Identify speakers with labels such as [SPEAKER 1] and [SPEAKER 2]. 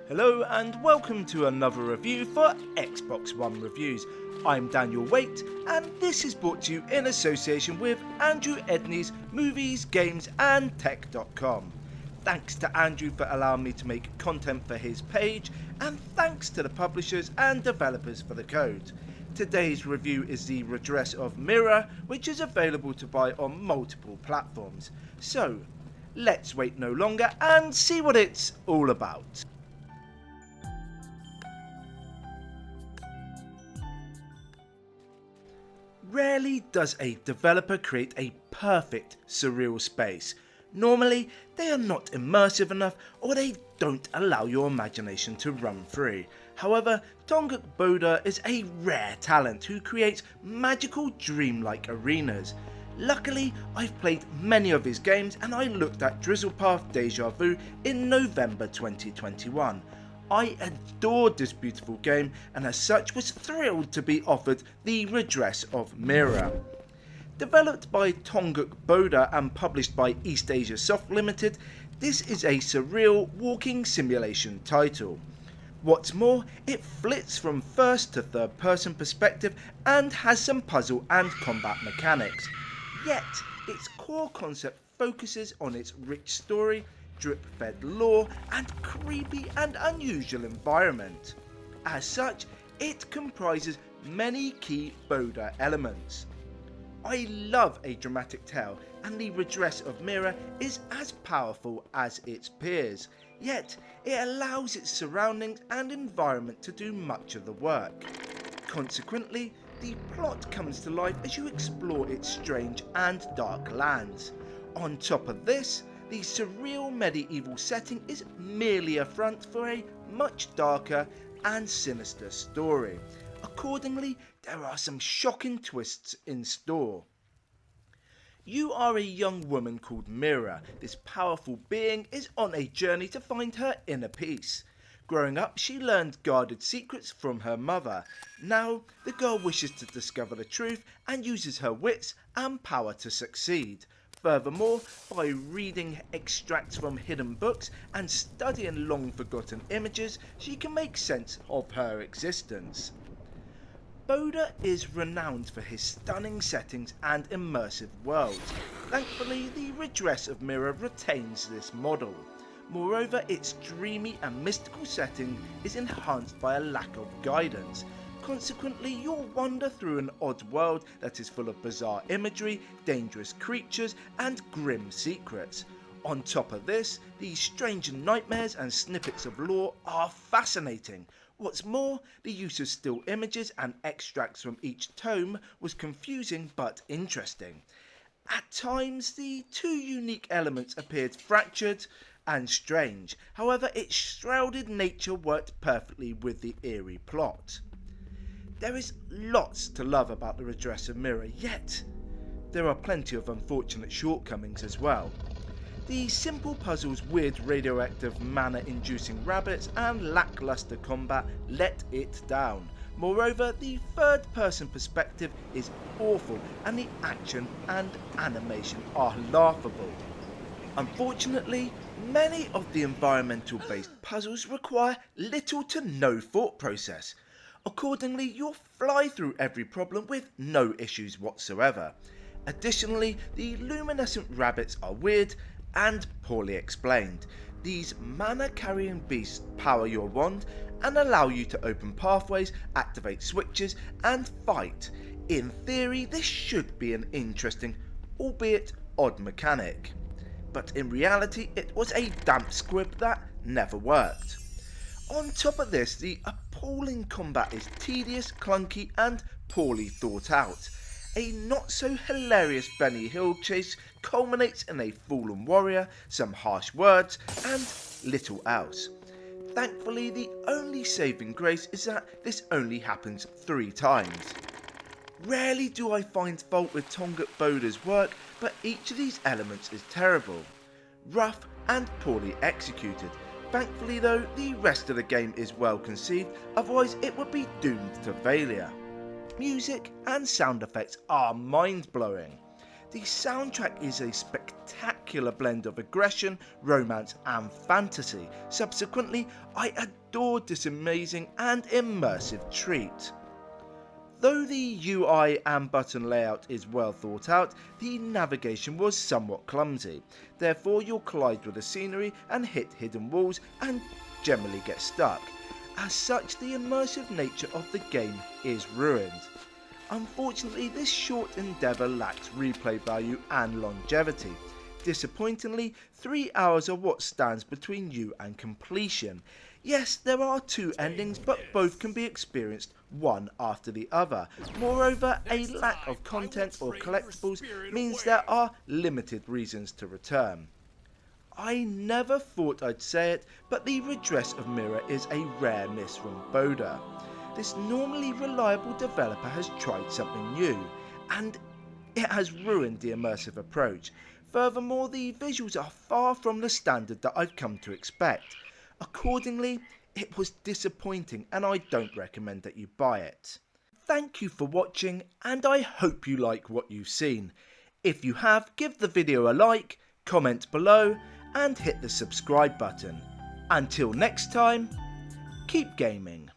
[SPEAKER 1] Hello and welcome to another review for Xbox One Reviews. I'm Daniel Waite and this is brought to you in association with Andrew Edney's Movies, Games and Tech.com. Thanks to Andrew for allowing me to make content for his page, and thanks to the publishers and developers for the code. Today's review is the Redress of Mira, which is available to buy on multiple platforms. So, let's wait no longer and see what it's all about. Rarely does a developer create a perfect surreal space. Normally, they are not immersive enough or they don't allow your imagination to run free. However, Tonguc Bodur is a rare talent who creates magical dreamlike arenas. Luckily, I've played many of his games and I looked at Drizzlepath Deja Vu in November 2021. I adored this beautiful game and as such was thrilled to be offered the Redress of Mira. Developed by Tonguc Bodur and published by Eastasiasoft Limited, this is a surreal walking simulation title. What's more, it flits from first to third person perspective and has some puzzle and combat mechanics. Yet, its core concept focuses on its rich story, drip-fed lore and creepy and unusual environment. As such, it comprises many key Bodur elements. I love a dramatic tale and the Redress of Mira is as powerful as its peers, yet it allows its surroundings and environment to do much of the work. Consequently, the plot comes to life as you explore its strange and dark lands. On top of this, the surreal medieval setting is merely a front for a much darker and sinister story. Accordingly, there are some shocking twists in store. You are a young woman called Mira. This powerful being is on a journey to find her inner peace. Growing up, she learned guarded secrets from her mother. Now, the girl wishes to discover the truth and uses her wits and power to succeed. Furthermore, by reading extracts from hidden books and studying long-forgotten images, she can make sense of her existence. Bodur is renowned for his stunning settings and immersive worlds. Thankfully, the Redress of Mira retains this model. Moreover, its dreamy and mystical setting is enhanced by a lack of guidance. Consequently, you'll wander through an odd world that is full of bizarre imagery, dangerous creatures, and grim secrets. On top of this, these strange nightmares and snippets of lore are fascinating. What's more, the use of still images and extracts from each tome was confusing but interesting. At times, the two unique elements appeared fractured and strange. However, its shrouded nature worked perfectly with the eerie plot. There is lots to love about the Redress of Mira, yet there are plenty of unfortunate shortcomings as well. The simple puzzles, weird radioactive mana-inducing rabbits and lackluster combat let it down. Moreover, the third-person perspective is awful and the action and animation are laughable. Unfortunately, many of the environmental-based puzzles require little to no thought process. Accordingly, you'll fly through every problem with no issues whatsoever. Additionally, the luminescent rabbits are weird and poorly explained. These mana-carrying beasts power your wand and allow you to open pathways, activate switches and fight. In theory, this should be an interesting, albeit odd mechanic. But in reality, it was a damp squib that never worked. On top of this, the appalling combat is tedious, clunky and poorly thought out. A not so hilarious Benny Hill chase culminates in a fallen warrior, some harsh words and little else. Thankfully, the only saving grace is that this only happens 3 times. Rarely do I find fault with Tonguc Bodur's work, but each of these elements is terrible, rough and poorly executed. Thankfully though, the rest of the game is well conceived, otherwise it would be doomed to failure. Music and sound effects are mind-blowing. The soundtrack is a spectacular blend of aggression, romance and fantasy. Subsequently, I adored this amazing and immersive treat. Though the UI and button layout is well thought out, the navigation was somewhat clumsy. Therefore you'll collide with the scenery and hit hidden walls and generally get stuck. As such, the immersive nature of the game is ruined. Unfortunately, this short endeavour lacks replay value and longevity. Disappointingly, 3 hours are what stands between you and completion. Yes, there are 2 endings, but both can be experienced one after the other. Moreover, a lack of content or collectibles means there are limited reasons to return. I never thought I'd say it, but the Redress of Mira is a rare miss from Bodur. This normally reliable developer has tried something new, and it has ruined the immersive approach. Furthermore, the visuals are far from the standard that I've come to expect. Accordingly, it was disappointing and I don't recommend that you buy it. Thank you for watching and I hope you like what you've seen. If you have, give the video a like, comment below and hit the subscribe button. Until next time, keep gaming.